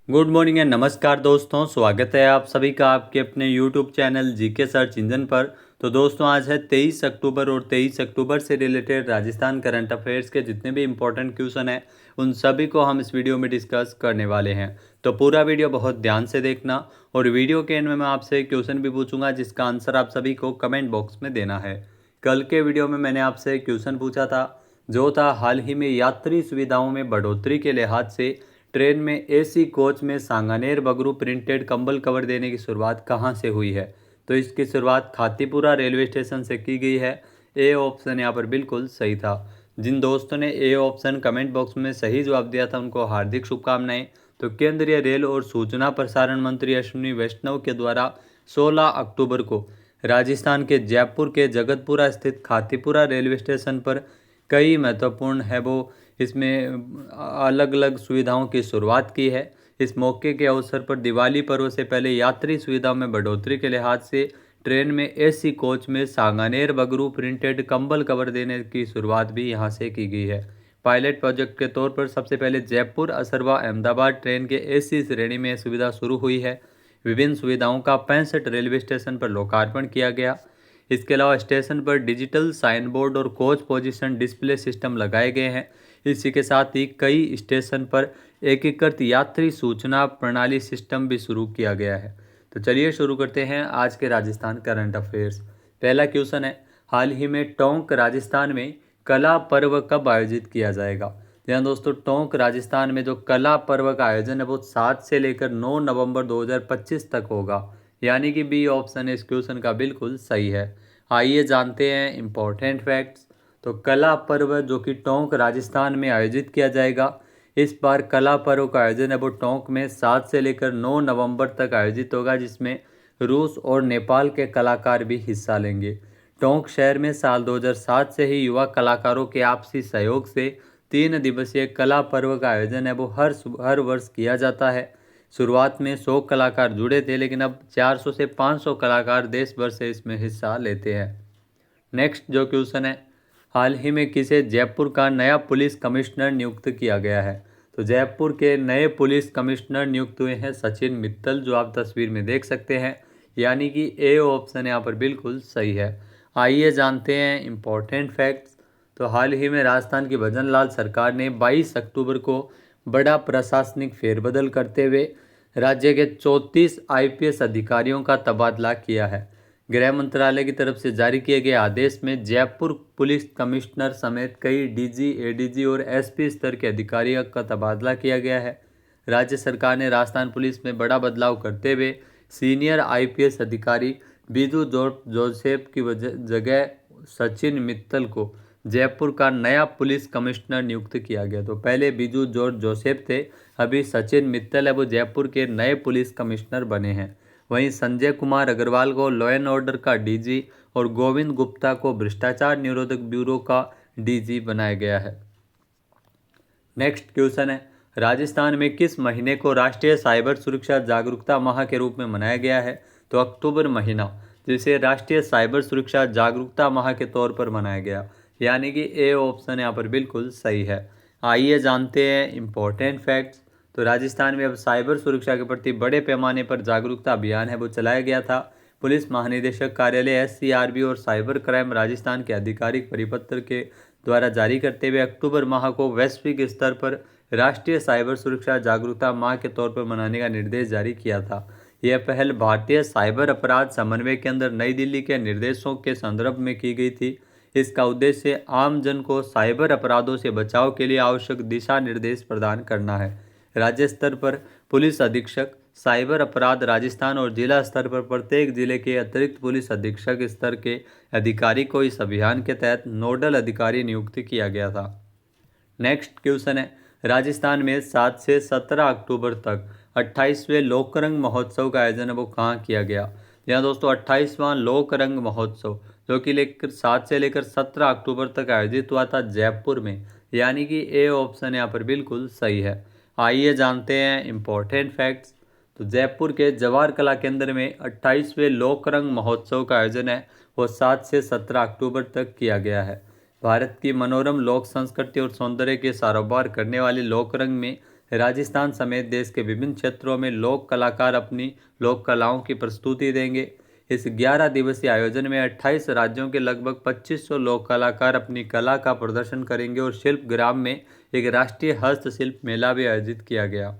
Good morning and नमस्कार दोस्तों, स्वागत है आप सभी का आपके अपने YouTube channel GK search engine पर। तो दोस्तों आज है 23 अक्टूबर और 23 अक्टूबर से रिलेटेड राजस्थान करंट अफेयर्स के जितने भी इंपॉर्टेंट क्वेश्चन हैं उन सभी को हम इस वीडियो में डिस्कस करने वाले हैं। तो पूरा वीडियो बहुत ध्यान से देखना और वीडियो के एंड में मैं आपसे क्वेश्चन भी पूछूंगा जिसका आंसर आप सभी को कमेंट बॉक्स में देना है। कल के वीडियो में मैंने आपसे क्वेश्चन पूछा था जो था हाल ही में यात्री सुविधाओं में बढ़ोतरी के लिहाज से ट्रेन में एसी कोच में सांगानेर बगरू प्रिंटेड कंबल कवर देने की शुरुआत कहाँ से हुई है। तो इसकी शुरुआत खातीपुरा रेलवे स्टेशन से की गई है। ए ऑप्शन यहाँ पर बिल्कुल सही था। जिन दोस्तों ने ए ऑप्शन कमेंट बॉक्स में सही जवाब दिया था उनको हार्दिक शुभकामनाएं। तो केंद्रीय रेल और सूचना प्रसारण मंत्री अश्विनी वैष्णव के द्वारा 16 अक्टूबर को राजस्थान के जयपुर के जगतपुरा स्थित खातीपुरा रेलवे स्टेशन पर कई महत्वपूर्ण है वो इसमें अलग अलग सुविधाओं की शुरुआत की है। इस मौके के अवसर पर दिवाली पर्व से पहले यात्री सुविधाओं में बढ़ोतरी के लिहाज से ट्रेन में एसी कोच में सांगानेर बगरू प्रिंटेड कंबल कवर देने की शुरुआत भी यहां से की गई है। पायलट प्रोजेक्ट के तौर पर सबसे पहले जयपुर असरवा अहमदाबाद ट्रेन के एसी श्रेणी में सुविधा शुरू हुई है। विभिन्न सुविधाओं का 65 रेलवे स्टेशन पर लोकार्पण किया गया। इसके अलावा स्टेशन पर डिजिटल साइन बोर्ड और कोच पोजीशन डिस्प्ले सिस्टम लगाए गए हैं। इसी के साथ ही कई स्टेशन पर एकीकृत यात्री सूचना प्रणाली सिस्टम भी शुरू किया गया है। तो चलिए शुरू करते हैं आज के राजस्थान करंट अफेयर्स। पहला क्वेश्चन है, हाल ही में टोंक राजस्थान में कला पर्व कब आयोजित किया जाएगा। यहाँ दोस्तों टोंक राजस्थान में जो कला पर्व का आयोजन है वो 7 से लेकर 9 नवंबर 2025 तक होगा। यानी कि बी ऑप्शन इस क्वेश्चन का बिल्कुल सही है। आइए जानते हैं इम्पोर्टेंट फैक्ट्स। तो कला पर्व जो कि टोंक राजस्थान में आयोजित किया जाएगा। इस बार कला पर्व का आयोजन है वो टोंक में 7 से लेकर 9 नवंबर तक आयोजित होगा, जिसमें रूस और नेपाल के कलाकार भी हिस्सा लेंगे। टोंक शहर में साल 2007 से ही युवा कलाकारों के आपसी सहयोग से 3 दिवसीय कला पर्व का आयोजन है वो हर वर्ष किया जाता है। शुरुआत में 100 कलाकार जुड़े थे, लेकिन अब 400 से 500 कलाकार देश भर से इसमें हिस्सा लेते हैं। नेक्स्ट जो क्वेश्चन है, हाल ही में किसे जयपुर का नया पुलिस कमिश्नर नियुक्त किया गया है। तो जयपुर के नए पुलिस कमिश्नर नियुक्त हुए हैं सचिन मित्तल, जो आप तस्वीर में देख सकते हैं। यानी कि ए ऑप्शन यहाँ पर बिल्कुल सही है। आइए जानते हैं इम्पोर्टेंट फैक्ट्स। तो हाल ही में राजस्थान की भजन लाल सरकार ने 22 अक्टूबर को बड़ा प्रशासनिक फेरबदल करते हुए राज्य के 34 आईपीएस अधिकारियों का तबादला किया है। गृह मंत्रालय की तरफ से जारी किए गए आदेश में जयपुर पुलिस कमिश्नर समेत कई डीजी, एडीजी और एसपी स्तर के अधिकारियों का तबादला किया गया है। राज्य सरकार ने राजस्थान पुलिस में बड़ा बदलाव करते हुए सीनियर आईपीएस अधिकारी बीजू जोसेफ की जगह सचिन मित्तल को जयपुर का नया पुलिस कमिश्नर नियुक्त किया गया। तो पहले बीजू जोसेफ थे, अभी सचिन मित्तल है वो जयपुर के नए पुलिस कमिश्नर बने हैं। वहीं संजय कुमार अग्रवाल को लॉ एंड ऑर्डर का डीजी और गोविंद गुप्ता को भ्रष्टाचार निरोधक ब्यूरो का डीजी बनाया गया है। नेक्स्ट क्वेश्चन है, राजस्थान में किस महीने को राष्ट्रीय साइबर सुरक्षा जागरूकता माह के रूप में मनाया गया है। तो अक्टूबर महीना, जिसे राष्ट्रीय साइबर सुरक्षा जागरूकता माह के तौर पर मनाया गया। यानी कि ए ऑप्शन यहाँ पर बिल्कुल सही है। आइए जानते हैं इम्पोर्टेंट फैक्ट्स। तो राजस्थान में अब साइबर सुरक्षा के प्रति बड़े पैमाने पर जागरूकता अभियान है वो चलाया गया था। पुलिस महानिदेशक कार्यालय एससीआरबी और साइबर क्राइम राजस्थान के आधिकारिक परिपत्र के द्वारा जारी करते हुए अक्टूबर माह को वैश्विक स्तर पर राष्ट्रीय साइबर सुरक्षा जागरूकता माह के तौर पर मनाने का निर्देश जारी किया था। यह पहल भारतीय साइबर अपराध समन्वय केंद्र नई दिल्ली के निर्देशों के संदर्भ में की गई थी। इसका उद्देश्य आम जन को साइबर अपराधों से बचाव के लिए आवश्यक दिशा निर्देश प्रदान करना है। राज्य स्तर पर पुलिस अधीक्षक साइबर अपराध राजस्थान और जिला स्तर पर प्रत्येक जिले के अतिरिक्त पुलिस अधीक्षक स्तर के अधिकारी को इस अभियान के तहत नोडल अधिकारी नियुक्त किया गया था। नेक्स्ट क्वेश्चन है, राजस्थान में 7 से 17 अक्टूबर तक 28वें लोकरंग महोत्सव का आयोजन वो कहाँ किया गया। यहाँ दोस्तों 28वां लोकरंग महोत्सव जो कि 7 से लेकर 17 अक्टूबर तक आयोजित हुआ था जयपुर में। यानी कि ए ऑप्शन यहाँ पर बिल्कुल सही है। आइए जानते हैं इम्पोर्टेंट फैक्ट्स। तो जयपुर के जवाहर कला केंद्र में 28वें लोकरंग महोत्सव का आयोजन है वो 7 से 17 अक्टूबर तक किया गया है। भारत की मनोरम लोक संस्कृति और सौंदर्य के कारोबार करने वाले लोकरंग में राजस्थान समेत देश के विभिन्न क्षेत्रों में लोक कलाकार अपनी लोक कलाओं की प्रस्तुति देंगे। इस 11 दिवसीय आयोजन में 28 राज्यों के लगभग 2500 लोक कलाकार अपनी कला का प्रदर्शन करेंगे और शिल्प ग्राम में एक राष्ट्रीय हस्तशिल्प मेला भी आयोजित किया गया।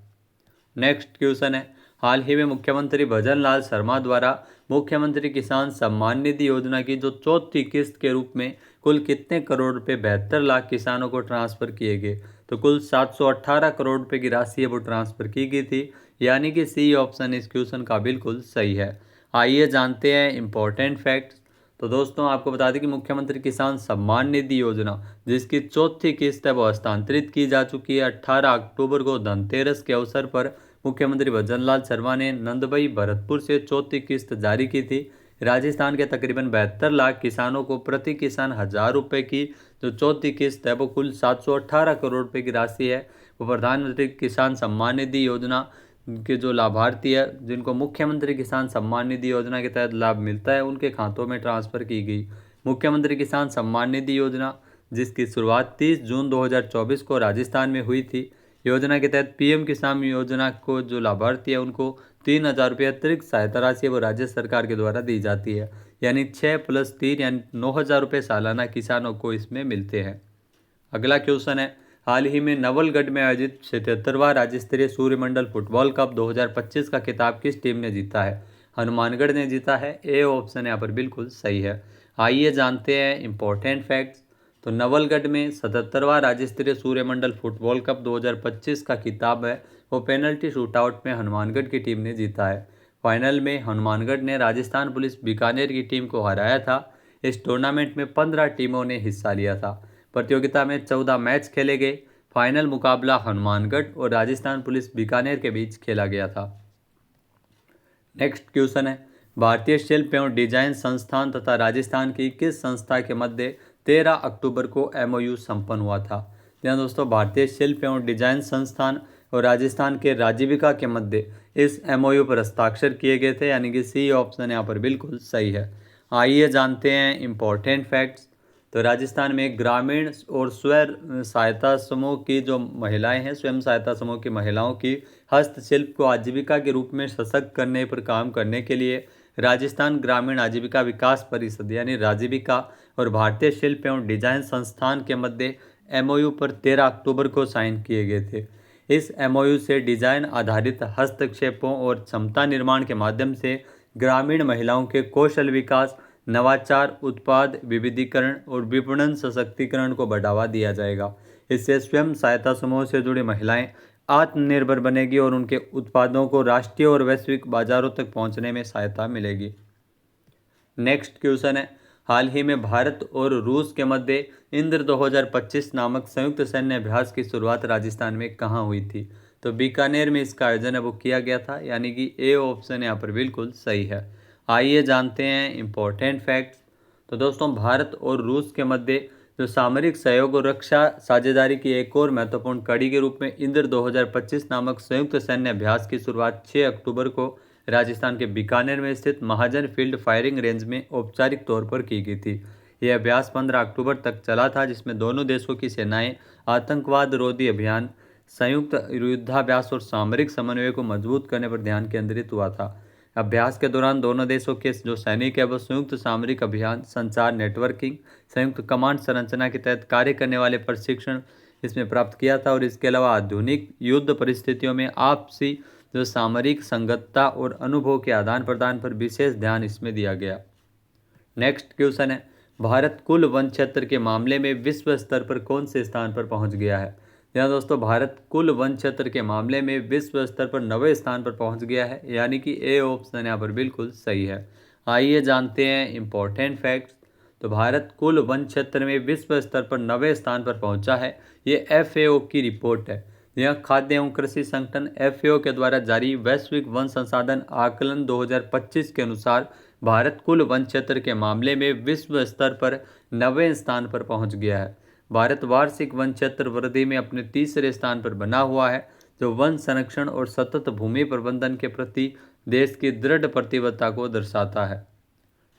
नेक्स्ट क्वेश्चन है, हाल ही में मुख्यमंत्री भजन लाल शर्मा द्वारा मुख्यमंत्री किसान सम्मान निधि योजना की जो चौथी किस्त के रूप में कुल कितने करोड़ रुपए 72 लाख किसानों को ट्रांसफर किए गए? तो कुल 718 करोड़ रुपए की राशि है वो ट्रांसफर की गई थी, यानी कि सी ऑप्शन इस क्वेश्चन का बिल्कुल सही है। आइए जानते हैं इंपॉर्टेंट फैक्ट्स। तो दोस्तों आपको बता दें कि मुख्यमंत्री किसान सम्मान निधि योजना जिसकी चौथी किस्त है वो हस्तांतरित की जा चुकी है। 18 अक्टूबर को धनतेरस के अवसर पर मुख्यमंत्री भजन लाल शर्मा ने नंदबई भरतपुर से चौथी किस्त जारी की थी। राजस्थान के तकरीबन 72 लाख किसानों को प्रति किसान 1000 रुपये की जो चौथी किस्त है वो कुल 718 करोड़ रुपए की राशि है वो प्रधानमंत्री किसान सम्मान निधि योजना के जो लाभार्थी है जिनको मुख्यमंत्री किसान सम्मान निधि योजना के तहत लाभ मिलता है उनके खातों में ट्रांसफर की गई। मुख्यमंत्री किसान सम्मान निधि योजना जिसकी शुरुआत 30 जून 2024 को राजस्थान में हुई थी। योजना के तहत पीएम किसान योजना को जो लाभार्थी है उनको 3000 रुपये अतिरिक्त सहायता राशि वो राज्य सरकार के द्वारा दी जाती है, यानी 6 + 3 यानी 9000 रुपये सालाना किसानों को इसमें मिलते हैं। अगला क्वेश्चन है, हाल ही में नवलगढ़ में आयोजित 77वां राज्य स्तरीय सूर्यमंडल फुटबॉल कप 2025 का खिताब किस टीम ने जीता है? हनुमानगढ़ ने जीता है। ए ऑप्शन यहाँ पर बिल्कुल सही है। आइए जानते हैं इंपॉर्टेंट फैक्ट्स। तो नवलगढ़ में 77वां राज्य स्तरीय सूर्यमंडल फुटबॉल कप 2025 का खिताब है वो पेनल्टी शूटआउट में हनुमानगढ़ की टीम ने जीता है। फाइनल में हनुमानगढ़ ने राजस्थान पुलिस बीकानेर की टीम को हराया था। इस टूर्नामेंट में 15 टीमों ने हिस्सा लिया था। प्रतियोगिता में 14 मैच खेले गए। फाइनल मुकाबला हनुमानगढ़ और राजस्थान पुलिस बीकानेर के बीच खेला गया था। नेक्स्ट क्वेश्चन है, भारतीय शिल्प एवं डिजाइन संस्थान तथा राजस्थान की किस संस्था के मध्य 13 अक्टूबर को एमओयू संपन्न हुआ था? यहाँ दोस्तों भारतीय शिल्प एवं डिजाइन संस्थान और राजस्थान के राजीविका के मध्य इस एमओयू पर हस्ताक्षर किए गए थे, यानी कि सी ऑप्शन यहाँ पर बिल्कुल सही है। आइए जानते हैं इंपॉर्टेंट फैक्ट्स। तो राजस्थान में ग्रामीण और स्व सहायता समूह की जो महिलाएं हैं, स्वयं सहायता समूह की महिलाओं की हस्तशिल्प को आजीविका के रूप में सशक्त करने पर काम करने के लिए राजस्थान ग्रामीण आजीविका विकास परिषद यानी राजीविका और भारतीय शिल्प एवं डिजाइन संस्थान के मध्य एमओयू पर 13 अक्टूबर को साइन किए गए थे। इस एमओयू से डिजाइन आधारित हस्तक्षेपों और क्षमता निर्माण के माध्यम से ग्रामीण महिलाओं के कौशल विकास, नवाचार, उत्पाद विविधीकरण और विपणन सशक्तिकरण को बढ़ावा दिया जाएगा। इससे स्वयं सहायता समूह से जुड़ी महिलाएं आत्मनिर्भर बनेगी और उनके उत्पादों को राष्ट्रीय और वैश्विक बाजारों तक पहुंचने में सहायता मिलेगी। नेक्स्ट क्वेश्चन है, हाल ही में भारत और रूस के मध्य इंद्र 2025 नामक संयुक्त सैन्य अभ्यास की शुरुआत राजस्थान में कहाँ हुई थी? तो बीकानेर में इसका आयोजन है वो किया गया था, यानी कि ए ऑप्शन यहाँ पर बिल्कुल सही है। आइए जानते हैं इंपॉर्टेंट फैक्ट्स। तो दोस्तों भारत और रूस के मध्य जो सामरिक सहयोग और रक्षा साझेदारी की एक और महत्वपूर्ण कड़ी के रूप में इंद्र 2025 नामक संयुक्त सैन्य अभ्यास की शुरुआत 6 अक्टूबर को राजस्थान के बीकानेर में स्थित महाजन फील्ड फायरिंग रेंज में औपचारिक तौर पर की गई थी। यह अभ्यास 15 अक्टूबर तक चला था, जिसमें दोनों देशों की सेनाएं आतंकवाद रोधी अभियान, संयुक्त युद्धाभ्यास और सामरिक समन्वय को मजबूत करने पर ध्यान केंद्रित हुआ था। अभ्यास के दौरान दोनों देशों के जो सैनिक है वो संयुक्त सामरिक अभियान, संचार नेटवर्किंग, संयुक्त कमांड संरचना के तहत कार्य करने वाले प्रशिक्षण इसमें प्राप्त किया था और इसके अलावा आधुनिक युद्ध परिस्थितियों में आपसी जो सामरिक संगतता और अनुभव के आदान प्रदान पर विशेष ध्यान इसमें दिया गया। नेक्स्ट क्वेश्चन है, भारत कुल वन क्षेत्र के मामले में विश्व स्तर पर कौन से स्थान पर पहुंच गया है? यहाँ दोस्तों भारत कुल वन क्षेत्र के मामले में विश्व स्तर पर 9वें स्थान पर पहुंच गया है, यानी कि ए ऑप्शन यहाँ पर बिल्कुल सही है। आइए जानते हैं इंपॉर्टेंट फैक्ट्स। तो भारत कुल वन क्षेत्र में विश्व स्तर पर 9वें स्थान पर पहुंचा है। ये FAO की रिपोर्ट है। यह खाद्य एवं कृषि संगठन FAO के द्वारा जारी वैश्विक वन संसाधन आकलन 2025 के अनुसार भारत कुल वन क्षेत्र के मामले में विश्व स्तर पर 9वें स्थान पर पहुंच गया है। भारत वार्षिक वन क्षेत्र वृद्धि में अपने तीसरे स्थान पर बना हुआ है, जो वन संरक्षण और सतत भूमि प्रबंधन के प्रति देश की दृढ़ प्रतिबद्धता को दर्शाता है।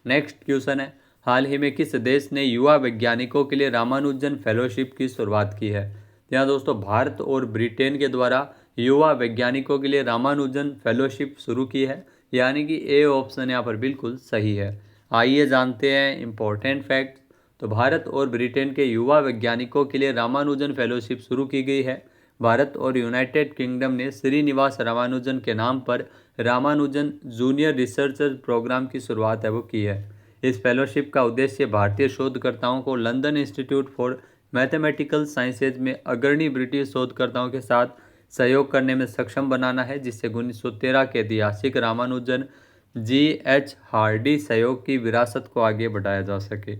नेक्स्ट क्वेश्चन है, हाल ही में किस देश ने युवा वैज्ञानिकों के लिए रामानुजन फेलोशिप की शुरुआत की है? यहाँ दोस्तों भारत और ब्रिटेन के द्वारा युवा वैज्ञानिकों के लिए रामानुजन फेलोशिप शुरू की है, यानी कि ए ऑप्शन यहाँ पर बिल्कुल सही है। आइए जानते हैं इम्पोर्टेंट फैक्ट। तो भारत और ब्रिटेन के युवा वैज्ञानिकों के लिए रामानुजन फेलोशिप शुरू की गई है। भारत और यूनाइटेड किंगडम ने श्रीनिवास रामानुजन के नाम पर रामानुजन जूनियर रिसर्चर प्रोग्राम की शुरुआत है वो की है। इस फेलोशिप का उद्देश्य भारतीय शोधकर्ताओं को London institute for mathematical sciences में अग्रणी ब्रिटिश शोधकर्ताओं के साथ सहयोग करने में सक्षम बनाना है, जिससे 1913 के ऐतिहासिक रामानुजन GH हार्डी सहयोग की विरासत को आगे बढ़ाया जा सके।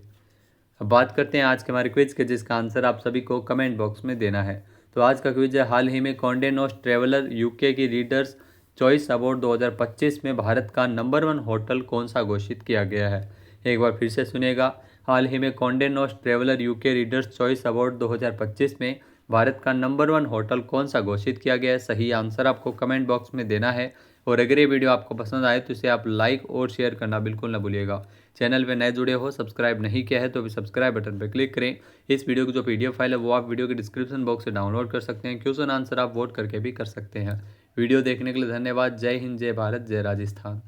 अब बात करते हैं आज के हमारे क्विज के, जिसका आंसर आप सभी को कमेंट बॉक्स में देना है। तो आज का क्विज है, हाल ही में कॉन्डे नॉस्ट ट्रैवलर UK की रीडर्स चॉइस अवार्ड 2025 में भारत का नंबर 1 होटल कौन सा घोषित किया गया है। एक बार फिर से सुनिएगा, हाल ही में Conde Nast Traveller UK readers choice award 2025 में भारत का नंबर 1 होटल कौन सा घोषित किया गया है। सही आंसर आपको कमेंट बॉक्स में देना है। और अगर ये वीडियो आपको पसंद आए तो इसे आप लाइक और शेयर करना बिल्कुल ना भूलिएगा। चैनल पे नए जुड़े हो, सब्सक्राइब नहीं किया है तो अभी सब्सक्राइब बटन पर क्लिक करें। इस वीडियो की जो PDF फाइल है वो आप वीडियो के डिस्क्रिप्शन बॉक्स से डाउनलोड कर सकते हैं। क्वेश्चन आंसर आप वोट करके भी कर सकते हैं। वीडियो देखने के लिए धन्यवाद। जय हिंद, जय भारत, जय राजस्थान।